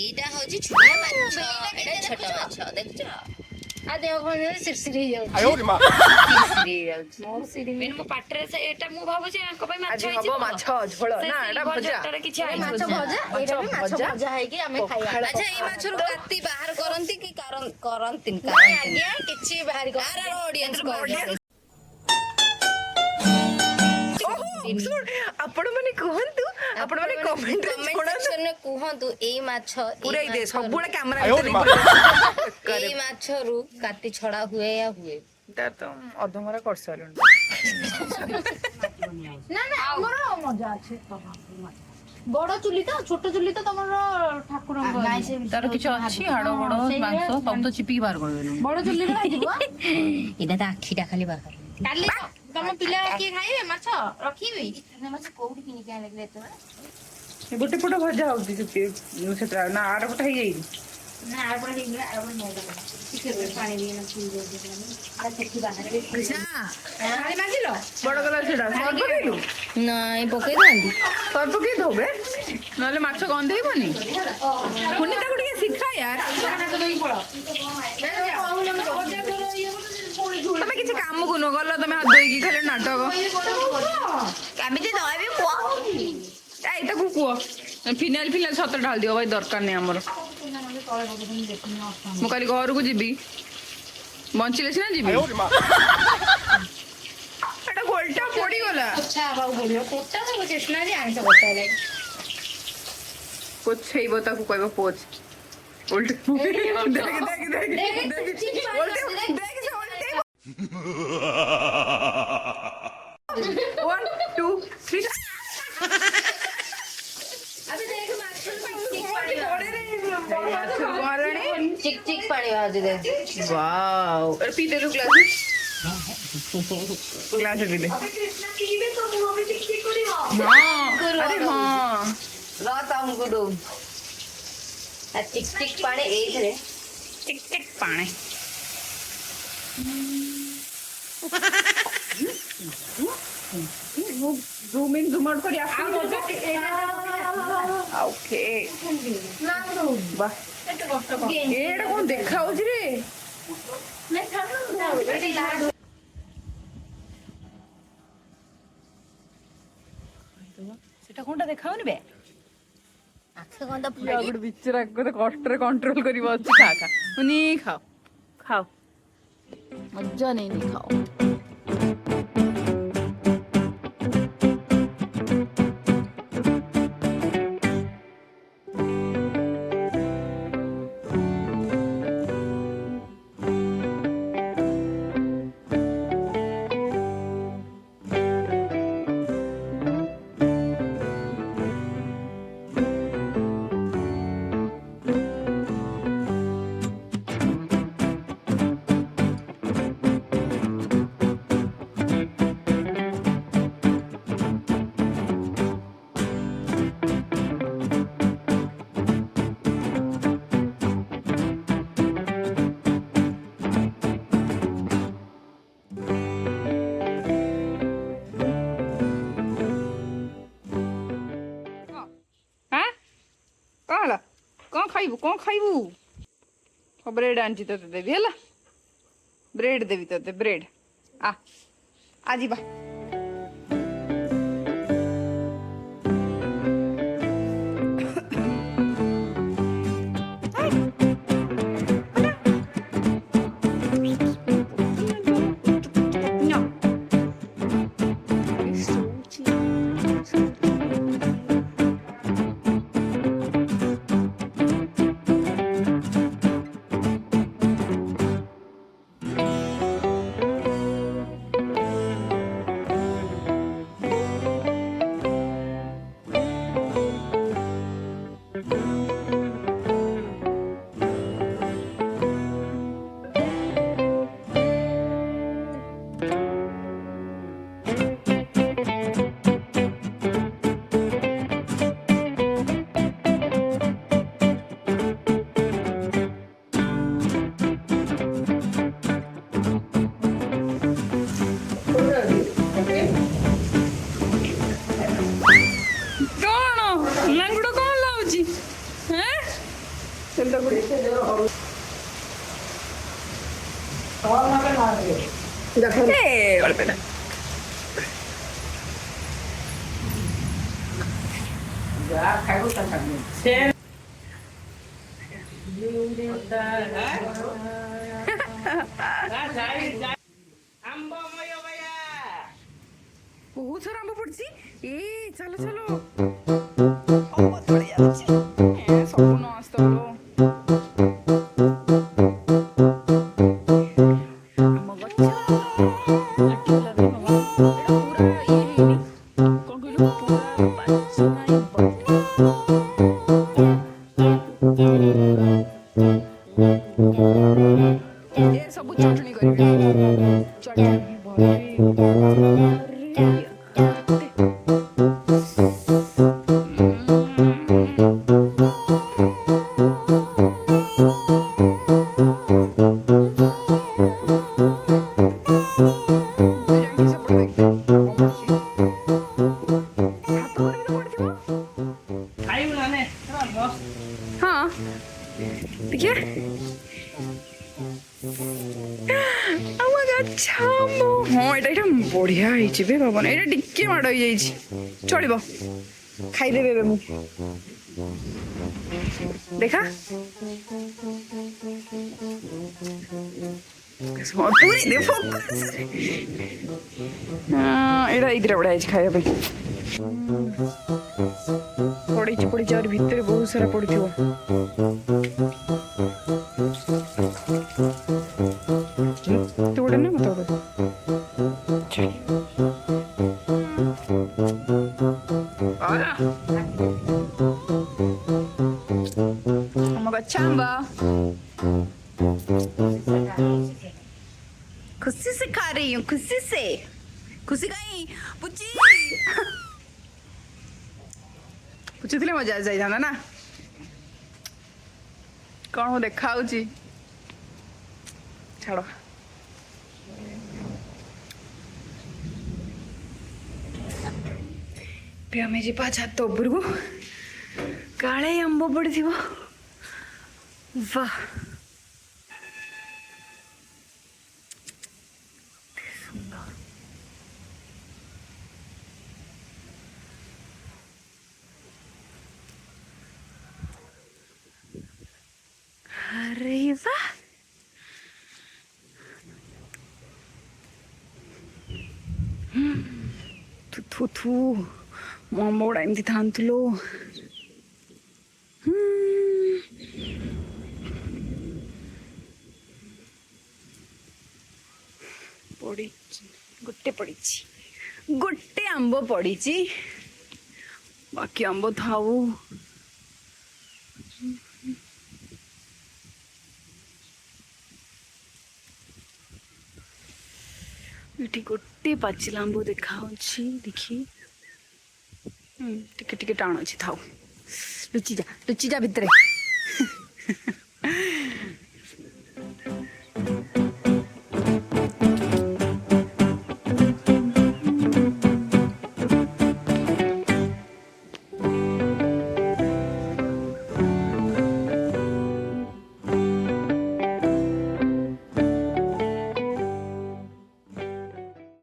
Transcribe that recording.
ଏଇଟା ହଉଛି ଛୋଟ ମାଛ ଏଇଟା ଛୋଟ ମାଛ ଦେଖୁଛ आ देह कोन सिरसिरी जाउ 哎呦我的妈！ सिरसिरी जाउ मोर सिरी ମେନ୍ ମୋ ପାଟିରେ ସେ ଏଇଟା ମୁଁ ଭାବୁଛି ଆଙ୍କ ପାଇଁ ମାଛ ଆଜି ହେଇଛି ହବ ମାଛ ଝୋଳ ନା ଏଟା ଭଜା କିଛି माछ ଆଇଁଷ भजा एटा भी माछ भजा। भजा है कि हमें खाइया ଆଚ୍ଛା ଏଇ ମାଛରୁ କାତି ବାହାର କରନ୍ତି କି କରନ୍ତିନି आज्ञा किछि बाहरी को ଆର ଅଡିଏନ୍ସ ଆପଣ ମାନେ କୁହନ୍ତୁ ଆପଣ ମାନେ କମେଣ୍ଟ କମେଣ୍ଟ ସେକ୍ସନରେ କୁହନ୍ତୁ ଏଇ ମାଛ ପୁରେଇ ଦେ ସବୁବେଳେ କ୍ୟାମେରା ଆୟୋ ଭିତରେ ମା। ଏଇ ମାଛରୁ କାତି ଛଡା ହୁଏ ୟା ହୁଏ ତାର ତ ଅଧମରା କରିସାରିଲୁଣି ना ना हमर मजा আছে বড় চুলি তো ছোট চুলি তো তোমার ঠাকুর তার কিছু ଅଛି ହାଡ଼ ଗୋଡ଼ ମାଂସ ସବୁ ତ ଚିପିକି ବାହାର କରିଦେଲୁ বড় চুলি রে দিব ଏଇଟା ତା ଆଖିଟା ଖାଲି ବାହାର କାଲି ତମ ପିଲା କିଏ ଖାଇବେ ମାଛ ରଖିବି ମାଛ କୋଉଠି କିଣିକି ଆଣିଲେ ଏତେ ଗୋଟେ ପଟ ଭଜା ହଉଛି ସେଟା ନା ଆର ପଟ ହେଇଯାଇଛି ନା ଆଉ ପଟେ ହେଇଗଲା ଆଉ ପଟେ ନେଇଗଲା ଟିକେ ପାଣି দিয়ে ନା ଫୁଲ ଦେ ଆଉ ସେଠି ବାହାରେ ପାଣି ମାଗିଲ ବଡ କଲର ସେଟା ସର ପକେଇଲୁ ନାଇଁ ପକେଇଥାନ୍ତି ସର ପକେଇ ଦବେ ନହେଲେ ମାଛ ଗନ୍ଧେଇବନି ପୁଣି ତାକୁ ଟିକେ ଶିଖା ୟାର ତମେ କିଛି କାମକୁ ନ ଗଲ ତମେ ହାତ ଧୋଇକି ଖାଲି ନାଟକ କେମିତି ଦହିବି କୁହ ଏଇଟାକୁ କୁହ ଫିନାଇଲ ଫିନାଇଲ ସତ ଢାଳି ଦିଅ ଭାଇ ଦରକାର ନାହିଁ ଆମର ମୁଁ କାଲି ଘରକୁ ଯିବି ବଞ୍ଚିଲେ ସିନା 哎 ଯିବି 呦我的妈！ ଏଟା ଗୋଲଟା ପଡିଗଲା ଆଚ୍ଛା ହବାକୁ ପଡିବ କୋଟା ସବୁ ଚେଷ୍ଟା ଯେ ଆଇଁଷ ବତାଇଲେ ପୋଛେଇବ ତାକୁ କହିବ ପୋଛ ଓଲଟେ ଦେଖ ଓଲଟେ ଦେଖ ସେ ଓଲଟେଇବ 1 2 3 अबे देख माछ ଚିକ୍ ଚିକ୍ ପାଣି ବାହାରୁଛି ଦେଖ वाओ अरे पी दे लो ग्लास ग्लास पी दे हाँ अरे हाँ ର ତମକୁ ଦଉ ଚିକ୍ ଚିକ୍ ପାଣି ଏଇଥିରେ टिक टिक पानी जूम इन जूम आउट करिया ओके वाह एटा कोन देखा हो지 रे सेटा कोनटा देखा होनी बे ଆଖି କଣ ତ ଗୋଟେ ବିଚରା ଗୋଟେ କଷ୍ଟରେ କଣ୍ଟ୍ରୋଲ କରି ବସିଛି ଖା ଖା ନି ଖାओ ଖାओ ମଜା ନେଇ ଖାओ कौन खाइबू ब्रेड आनी तो देवी है ब्रेड देवी तो ब्रेड आ आजीबा ए गलपेटा बहुत सारा आंब पड़ছি ए चलो चलो आंब तोड़ी যাচ্ছে এ সব নষ্ট হলো আম গছ আটি লাগে বাবা এটা পুরা ইয়ে ହେଇନି কোন কইলো পুরা পাচি নাই ଏ ସବୁ ଚଟଣି କରିବେ हाँ देखिए अच्छा हाँ এটা বঢ়িয়া ହେଇଛି ବେ ବାବନ ଏଇଟା ଟିକେ ମାଡ଼ ହେଇଯାଇଛି ଚଳିବ ଖାଇଦେବେ ଏବେ ମୁଁ ଦେଖା ପୁରୀ ଦେ ଫୋକସ୍ ଏଇଟା ଏଇଥିରେ ବଢ଼ିଆ ହେଇଛି ଖାଇବା ପାଇଁ ପଡ଼ିଛି ଆହୁରି ଭିତରେ ବହୁତ ସାରା ପଡ଼ିଥିବ ତୁ ଗୋଟେ ନା ମତେ ଗୋଟେ ଆମ ଗଛ ଆମ୍ବ खुशी से खा रही हूँ खुशी से खुशी कहीं पुची पुची ଥିଲେ ମଜା ଯାଇଥାନ୍ତା ନା କଣ ଦେଖା ହଉଛି ଛାଡ଼ ଏବେ ଆମେ ଯିବା ଛାତ ଉପରକୁ କାଳେ ଆମ୍ବ ପଡ଼ିଥିବ ବାଃ अरे वाह थू थू थू मम्मा गुड़ा एमती था पड़ी गोटे पड़ी गोटे आंब पड़ी बाकी आंब थाऊ ये गोटे पाचिला आंब देखा देखी टिके टिके टाण अच्छी थाऊ लुचि जा भितर